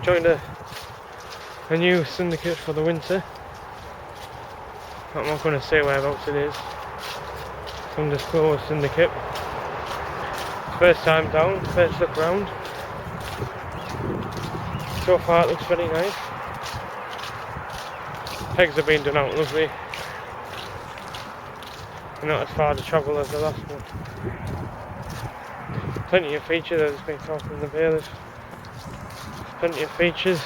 joined a new syndicate for the winter. I'm not going to say whereabouts it is. It's undisclosed syndicate. First time down, first look round. So far it looks very nice. Pegs have been done out lovely. Not as far to travel as the last one. Plenty of features, I've just been talking to the bailiff. Plenty of features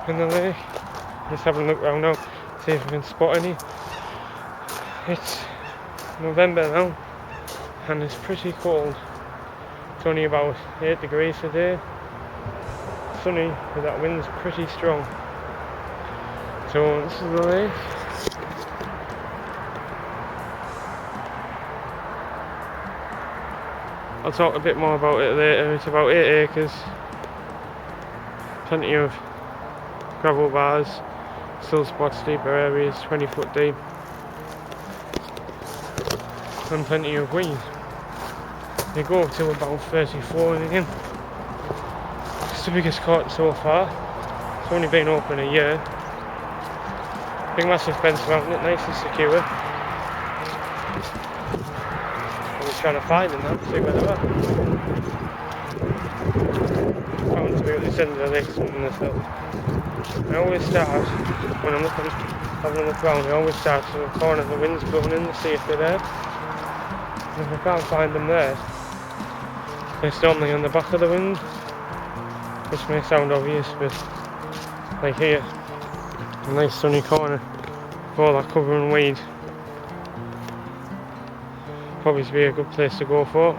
in the lake. Just having a look round now, see if we can spot any. It's November now and it's pretty cold. It's only about 8 degrees today. Sunny, but that wind's pretty strong. So this is the lake. I'll talk a bit more about it later. It's about 8 acres. Plenty of gravel bars, still spots, deeper areas, 20 foot deep. And plenty of weed. They go up to about 34 in the end. It's the biggest caught so far. It's only been open a year. Big massive fence around it, nice and secure. Trying to find them now, see where they are. Found to be at this end of the lake, something in this hill. I always start, when I'm looking, having a look around, I always start to the corner the wind's blowing in to see if they're there. And if I can't find them there, it's normally on the back of the wind. This may sound obvious, but like here, a nice sunny corner, with all that covering weed. Probably be a good place to go for.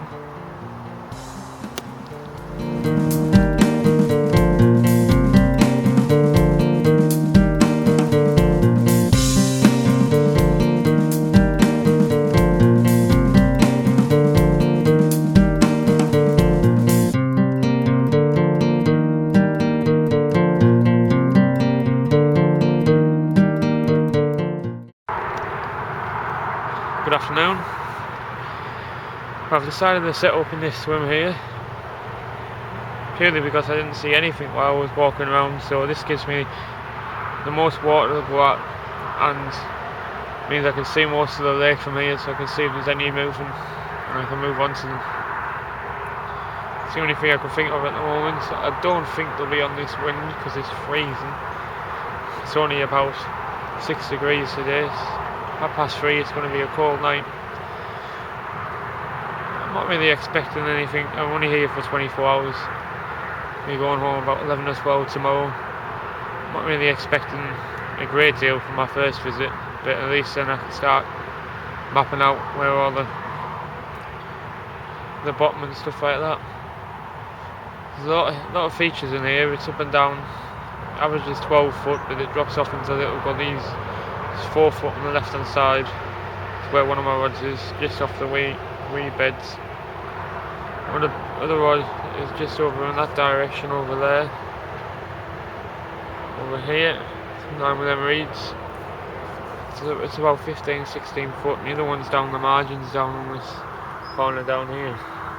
Good afternoon. I've decided to set up in this swim here purely because I didn't see anything while I was walking around, so this gives me the most water to go at and means I can see most of the lake from here, so I can see if there's any movement and I can move on to them. It's the only thing I can think of at the moment. I don't think they'll be on this wind because it's freezing. It's only about 6 degrees today. It's 3:30, it's going to be a cold night. I'm not really expecting anything. I'm only here for 24 hours. We're going home about 11 or 12 tomorrow. I'm not really expecting a great deal for my first visit, but at least then I can start mapping out where all the bottom and stuff like that. There's a lot of features in here. It's up and down. Average is 12 foot, but it drops off into little gullies. It's 4 foot on the left hand side. It's where one of my rods is, just off the wee beds. One of the other rod is just over in that direction over there. Over here, in line with them reeds. It's about 15-16 foot, and the other one's down the margins, down on this corner down here,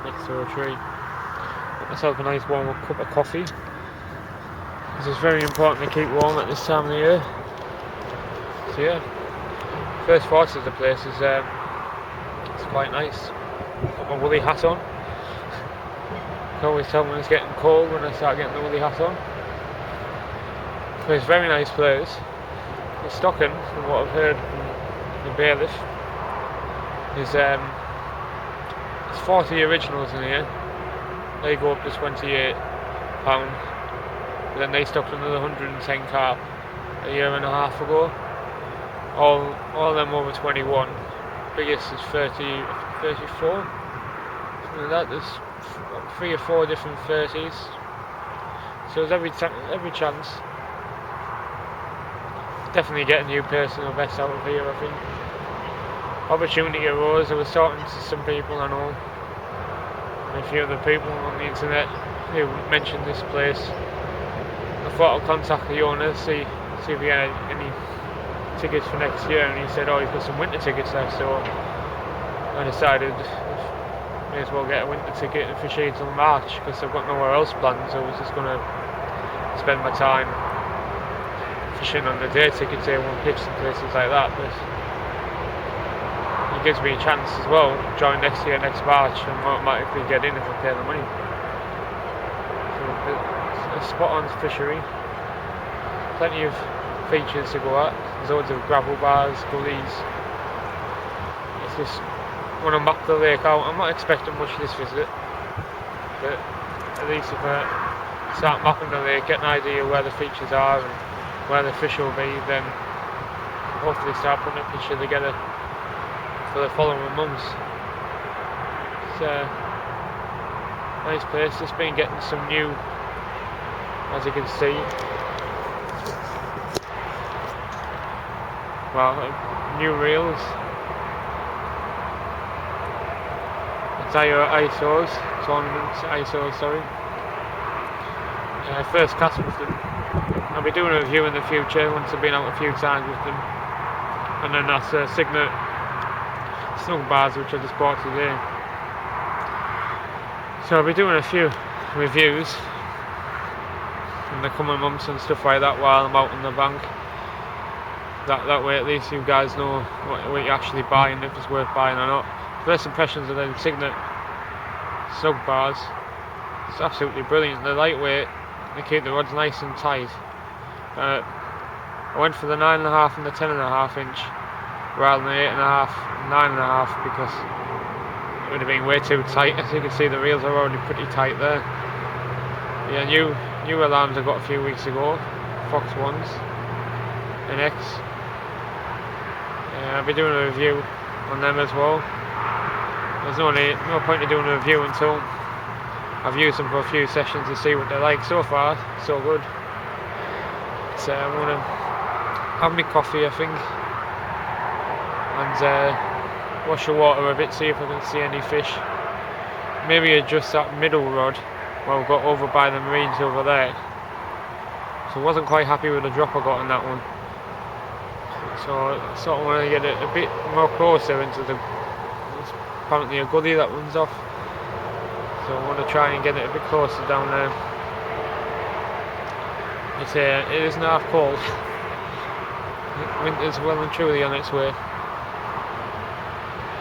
next to a tree. Got myself a nice warm cup of coffee, because it's very important to keep warm at this time of the year. So yeah, first thoughts of the place is it's quite nice. Got my woolly hat on. I can always tell when it's getting cold when I start getting the woolly hat on. But it's a very nice place. The stocking, from what I've heard from the bailiff, is it's 40 originals in here. They go up to £28, but then they stocked another 110 carp a year and a half ago. All of them over 21. Biggest is 34. Something like that. There's 3 or 4 different 30s. So there's every chance. Definitely get a new personal best out of here, I think. Opportunity arose. I was talking to some people I know, and a few other people on the internet who mentioned this place. I thought I'll contact the owner, see if he had any tickets for next year, and he said, oh, he's got some winter tickets left, so I decided may as well get a winter ticket and fish here till March, because I've got nowhere else planned, so I was just going to spend my time fishing on the day tickets A1 pitch and places like that, but it gives me a chance as well, join next year, next March, and automatically get in if I pay the money. So it's a spot on fishery, plenty of features to go at, there's loads of gravel bars, gullies. It's just, when I map the lake out, I'm not expecting much this visit, but at least if I start mapping the lake, get an idea where the features are and where the fish will be, then hopefully start putting a picture together for the following months. It's a nice place, just been getting some new, as you can see, well, new reels. It's ISOs, tournaments, ISOs, sorry. First cast with them. I'll be doing a review in the future once I've been out a few times with them. And then that's Signet snug bars which I just bought today. So I'll be doing a few reviews in the coming months and stuff like that while I'm out on the bank. That way at least you guys know what you're actually buying, if it's worth buying or not. First impressions of the Signet snug bars. It's absolutely brilliant. They're lightweight, they keep the rods nice and tight. I went for the 9.5 and the 10.5 inch rather than 8.5 and 9.5 because it would have been way too tight. As you can see, the reels are already pretty tight there. Yeah, new alarms I got a few weeks ago, Fox ones, NX. I'll be doing a review on them as well. There's no point in doing a review until I've used them for a few sessions to see what they're like. So far, so good. So I'm going to have my coffee, I think, and wash the water a bit, see if I can see any fish. Maybe adjust that middle rod. Well, we got over by the marines over there. So I wasn't quite happy with the drop I got on that one. So I sort of want to get it a bit more closer into the, it's apparently a gully that runs off. So I want to try and get it a bit closer down there. It isn't half cold. Winter's well and truly on its way.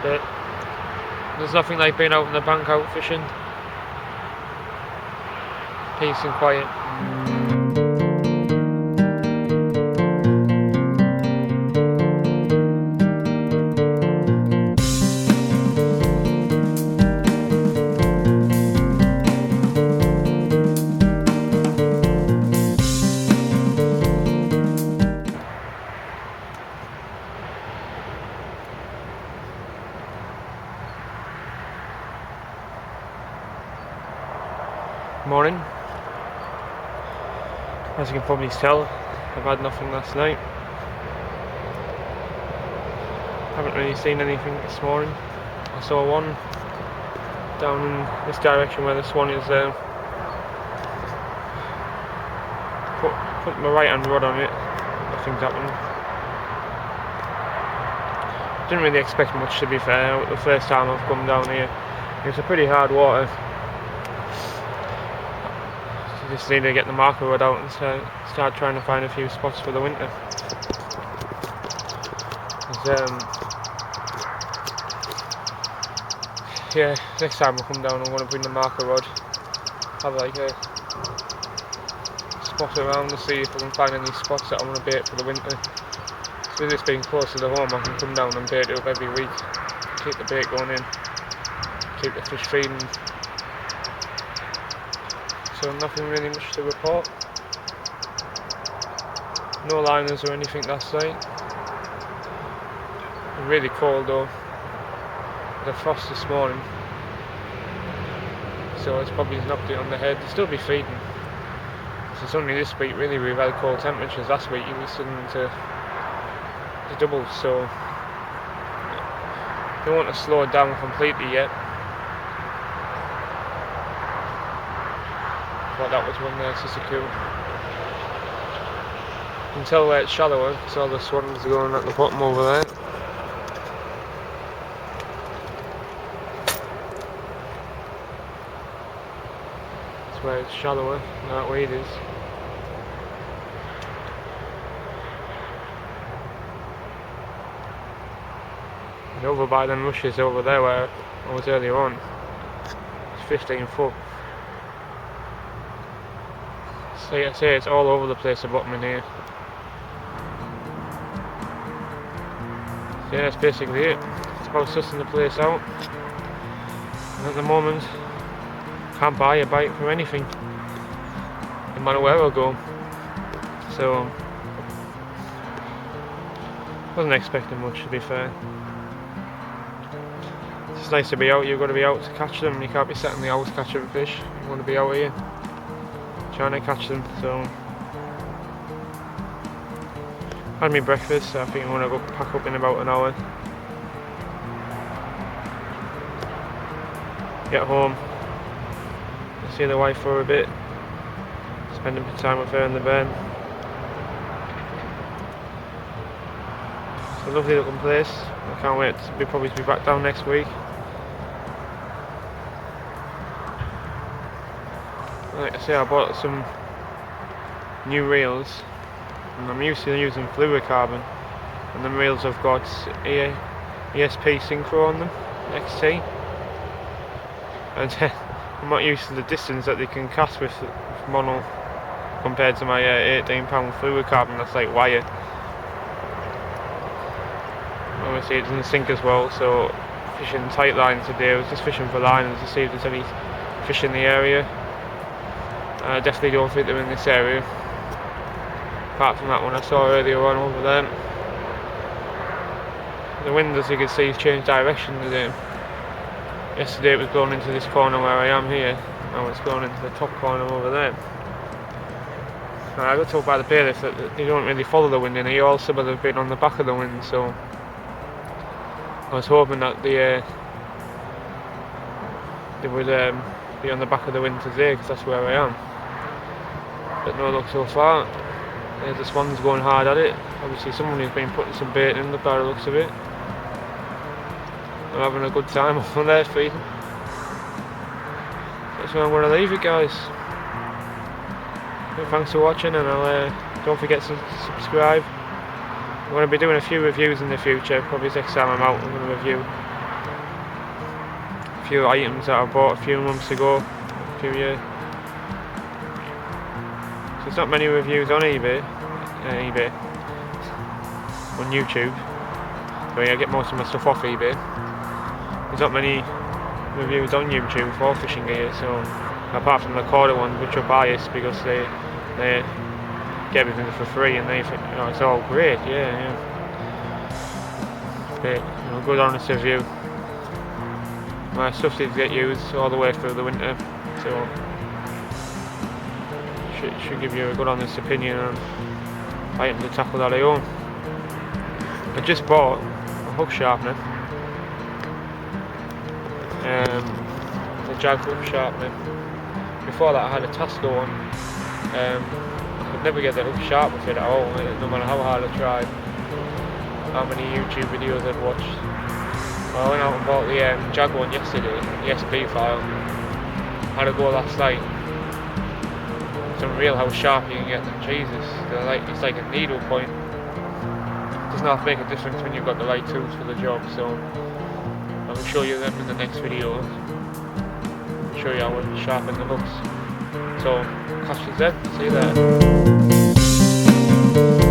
But there's nothing like being out on the bank out fishing. Peace and quiet. Morning. As you can probably tell, I've had nothing last night. Haven't really seen anything this morning. I saw one down in this direction where the swan is there. Put my right hand rod on it, nothing's happened. Didn't really expect much, to be fair. The first time I've come down here, it's a pretty hard water. Just need to get the marker rod out and start trying to find a few spots for the winter. Yeah, next time I come down I'm going to bring the marker rod, have like a spot around to see if I can find any spots that I want to bait for the winter. So with this being closer to home, I can come down and bait it up every week, keep the bait going in, keep the fish feeding. So nothing really much to report. No liners or anything last night. Really cold though. The frost this morning. So it's probably knocked it on the head. It'll still be feeding. So it's only this week really we've had cold temperatures. Last week it was suddenly to double, so don't want to slow it down completely yet. But that was one there, Sissiku. You can tell where it's shallower, because all the swans are going at the bottom over there. That's where it's shallower, that way it is. And over by them rushes over there where I was earlier on, it's 15 foot. So I say it's all over the place, the bottom in here. So yeah, that's basically it. It's about sussing the place out. And at the moment, can't buy a bike for anything, no matter where I go. So wasn't expecting much, to be fair. It's nice to be out. You've got to be out to catch them. You can't be sat in the house catching fish. You want to be out here trying to catch them. So had my breakfast. I think I'm gonna go pack up in about an hour. Get home, see the wife for a bit, spend a bit of time with her in the bed. It's a lovely looking place. I can't wait to probably be back down next week. Like I say, I bought some new reels, and I'm used to using fluorocarbon, and the reels have got ESP synchro on them, XT, and I'm not used to the distance that they can cast with mono compared to my 18 pound fluorocarbon that's like wire. Obviously it doesn't sink as well, so fishing tight lines today. I was just fishing for lines to see if there's any fish in the area. I definitely don't think they're in this area, apart from that one I saw earlier on over there. The wind, as you can see, has changed direction today. Yesterday it was blowing into this corner where I am here, now it's blowing into the top corner over there. And I got told by the bailiff that they don't really follow the wind in here, all some of them have been on the back of the wind, so I was hoping that they would be on the back of the wind today, because that's where I am. But no luck so far. There's the swans going hard at it. Obviously someone has been putting some bait in, by the looks of it. I'm having a good time on there feeding. That's where I'm going to leave it, guys. Well, thanks for watching, and don't forget to subscribe. I'm going to be doing a few reviews in the future. Probably next time I'm out I'm going to review a few items that I bought a few months ago, a few years. So there's not many reviews on eBay, on YouTube. But I get most of my stuff off eBay. There's not many reviews on YouTube for fishing gear, so apart from the Corda ones, which are biased because they get everything for free and they think, you know, it's all great, yeah. But, you know, good honest review. My stuff did get used all the way through the winter, so should give you a good honest opinion on item to tackle that I own. I just bought a hook sharpener, the Jag hook sharpener. Before that I had a Tasco one. I could never get the hook sharp with it at all, no matter how hard I tried, how many YouTube videos I'd watched. I went out and bought the Jag one yesterday, the SP file. Had a go last night. It's unreal how sharp you can get them. Jesus, it's like a needle point. It does not make a difference when you've got the right tools for the job. So I will show you them in the next video. Show you how I sharpen the hooks. So catch you then. See you there.